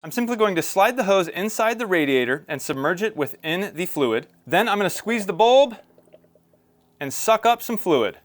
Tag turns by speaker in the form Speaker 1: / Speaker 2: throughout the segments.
Speaker 1: I'm simply going to slide the hose inside the radiator and submerge it within the fluid. Then I'm going to squeeze the bulb and suck up some fluid.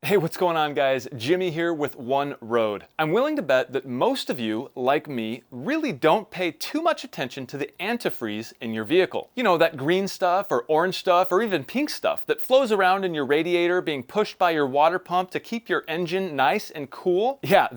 Speaker 1: Hey, what's going on, guys? Jimmy here with One Road. I'm willing to bet that most of you, like me, really don't pay too much attention to the antifreeze in your vehicle. You know, that green stuff or orange stuff or even pink stuff that flows around in your radiator being pushed by your water pump to keep your engine nice and cool? Yeah,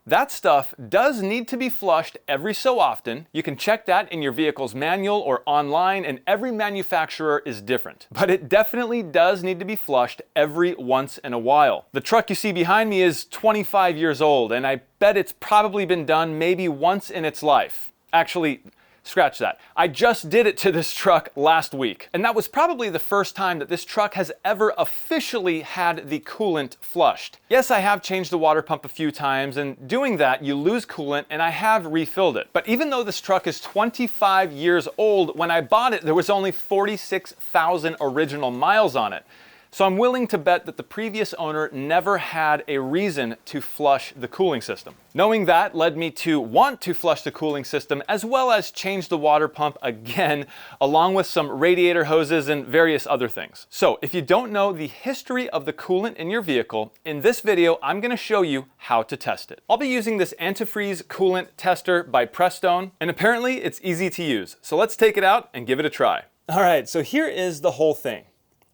Speaker 1: That stuff does need to be flushed every so often. You can check that in your vehicle's manual or online, and every manufacturer is different. But it definitely does need to be flushed every once in a while. The truck you see behind me is 25 years old, and I bet it's probably been done maybe once in its life. Actually, scratch that. I just did it to this truck last week. And that was probably the first time that this truck has ever officially had the coolant flushed. Yes, I have changed the water pump a few times, and doing that, you lose coolant, and I have refilled it. But even though this truck is 25 years old, when I bought it, there was only 46,000 original miles on it. So I'm willing to bet that the previous owner never had a reason to flush the cooling system. Knowing that led me to want to flush the cooling system as well as change the water pump again, along with some radiator hoses and various other things. So if you don't know the history of the coolant in your vehicle, in this video I'm going to show you how to test it. I'll be using this antifreeze coolant tester by Prestone, and apparently it's easy to use. So let's take it out and give it a try. All right, so here is the whole thing.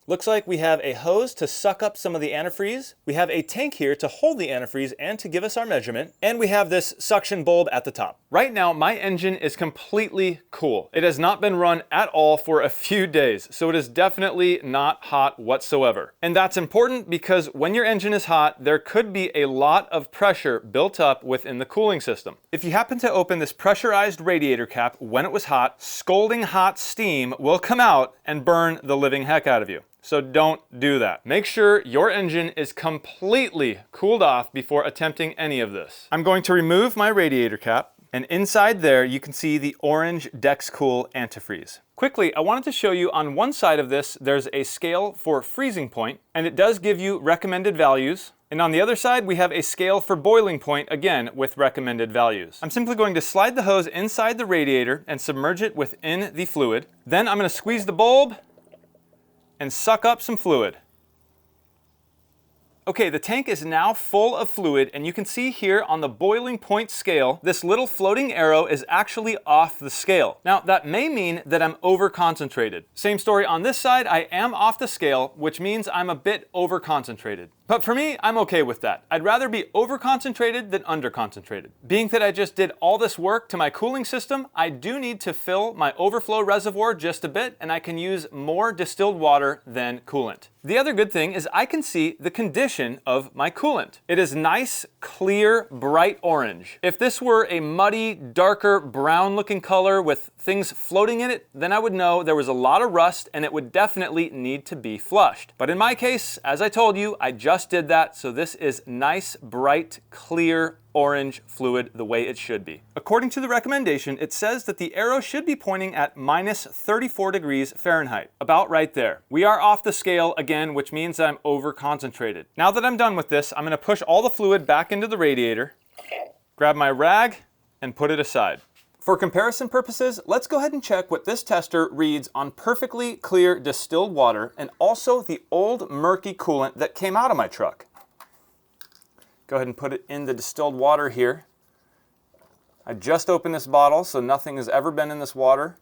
Speaker 1: Looks like we have a hose to suck up some of the antifreeze. We have a tank here to hold the antifreeze and to give us our measurement. And we have this suction bulb at the top. Right now, my engine is completely cool. It has not been run at all for a few days, so it is definitely not hot whatsoever. And that's important because when your engine is hot, there could be a lot of pressure built up within the cooling system. If you happen to open this pressurized radiator cap when it was hot, scalding hot steam will come out and burn the living heck out of you. So don't do that. Make sure your engine is completely cooled off before attempting any of this. I'm going to remove my radiator cap, and inside there you can see the orange Dex-Cool antifreeze. Quickly, I wanted to show you on one side of this, there's a scale for freezing point, and it does give you recommended values. And on the other side, we have a scale for boiling point, again, with recommended values. I'm simply going to slide the hose inside the radiator and submerge it within the fluid. Then I'm going to squeeze the bulb and suck up some fluid. Okay, the tank is now full of fluid, and you can see here on the boiling point scale, this little floating arrow is actually off the scale. Now, that may mean that I'm over-concentrated. Same story on this side, I am off the scale, which means I'm a bit over-concentrated. But for me, I'm okay with that. I'd rather be over-concentrated than under-concentrated. Being that I just did all this work to my cooling system, I do need to fill my overflow reservoir just a bit, and I can use more distilled water than coolant. The other good thing is I can see the condition of my coolant. It is nice, clear, bright orange. If this were a muddy, darker, brown-looking color with things floating in it, then I would know there was a lot of rust and it would definitely need to be flushed. But in my case, as I told you, I just did that, so this is nice, bright, clear, orange fluid the way it should be. According to the recommendation, it says that the arrow should be pointing at minus 34 degrees Fahrenheit, about right there. We are off the scale again, which means I'm over-concentrated. Now that I'm done with this, I'm going to push all the fluid back into the radiator, grab my rag, and put it aside. For comparison purposes, let's go ahead and check what this tester reads on perfectly clear distilled water and also the old murky coolant that came out of my truck. Go ahead and put it in the distilled water here. I just opened this bottle, so nothing has ever been in this water.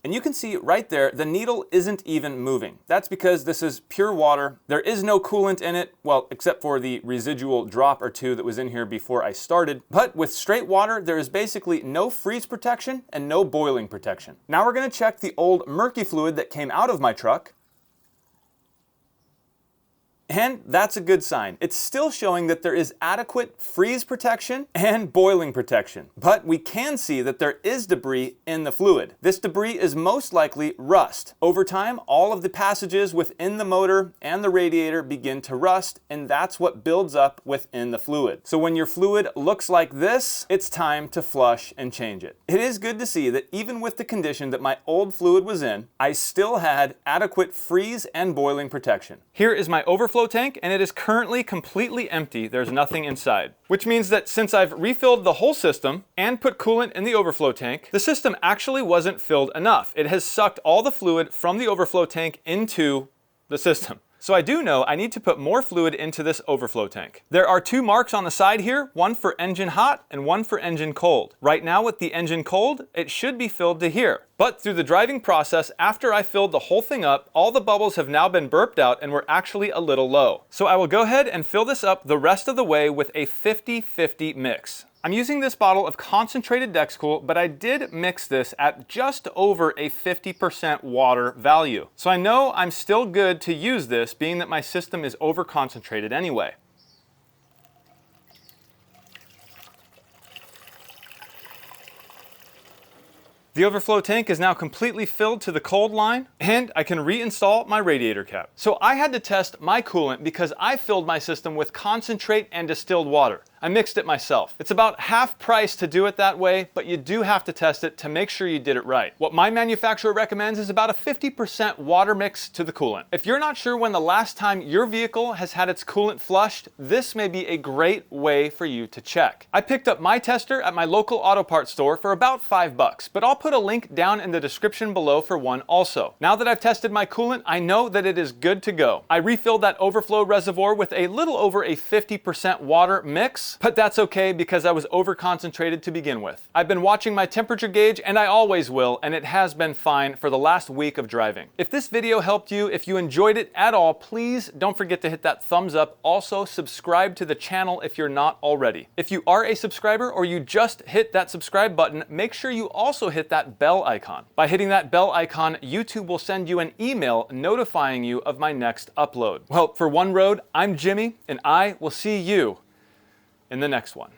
Speaker 1: And you can see right there, the needle isn't even moving. That's because this is pure water. There is no coolant in it, well, except for the residual drop or two that was in here before I started. But with straight water, there is basically no freeze protection and no boiling protection. Now we're going to check the old murky fluid that came out of my truck. And that's a good sign. It's still showing that there is adequate freeze protection and boiling protection. But we can see that there is debris in the fluid. This debris is most likely rust. Over time, all of the passages within the motor and the radiator begin to rust, and that's what builds up within the fluid. So when your fluid looks like this, it's time to flush and change it. It is good to see that even with the condition that my old fluid was in, I still had adequate freeze and boiling protection. Here is my overflow tank, and it is currently completely empty. There's nothing inside, which means that since I've refilled the whole system and put coolant in the overflow tank, the system actually wasn't filled enough. It has sucked all the fluid from the overflow tank into the system. So I do know I need to put more fluid into this overflow tank. There are 2 marks on the side here, one for engine hot and one for engine cold. Right now with the engine cold, it should be filled to here. But through the driving process, after I filled the whole thing up, all the bubbles have now been burped out and were actually a little low. So I will go ahead and fill this up the rest of the way with a 50-50 mix. I'm using this bottle of concentrated Dex-Cool, but I did mix this at just over a 50% water value. So I know I'm still good to use this, being that my system is over-concentrated anyway. The overflow tank is now completely filled to the cold line, and I can reinstall my radiator cap. So I had to test my coolant because I filled my system with concentrate and distilled water. I mixed it myself. It's about half price to do it that way, but you do have to test it to make sure you did it right. What my manufacturer recommends is about a 50% water mix to the coolant. If you're not sure when the last time your vehicle has had its coolant flushed, this may be a great way for you to check. I picked up my tester at my local auto parts store for about $5, but I'll put a link down in the description below for one also. Now that I've tested my coolant, I know that it is good to go. I refilled that overflow reservoir with a little over a 50% water mix, but that's okay because I was over-concentrated to begin with. I've been watching my temperature gauge, and I always will, and it has been fine for the last week of driving. If this video helped you, if you enjoyed it at all, please don't forget to hit that thumbs up. Also, subscribe to the channel if you're not already. If you are a subscriber or you just hit that subscribe button, make sure you also hit that bell icon. By hitting that bell icon, YouTube will send you an email notifying you of my next upload. Well, for One Road, I'm Jimmy, and I will see you in the next one.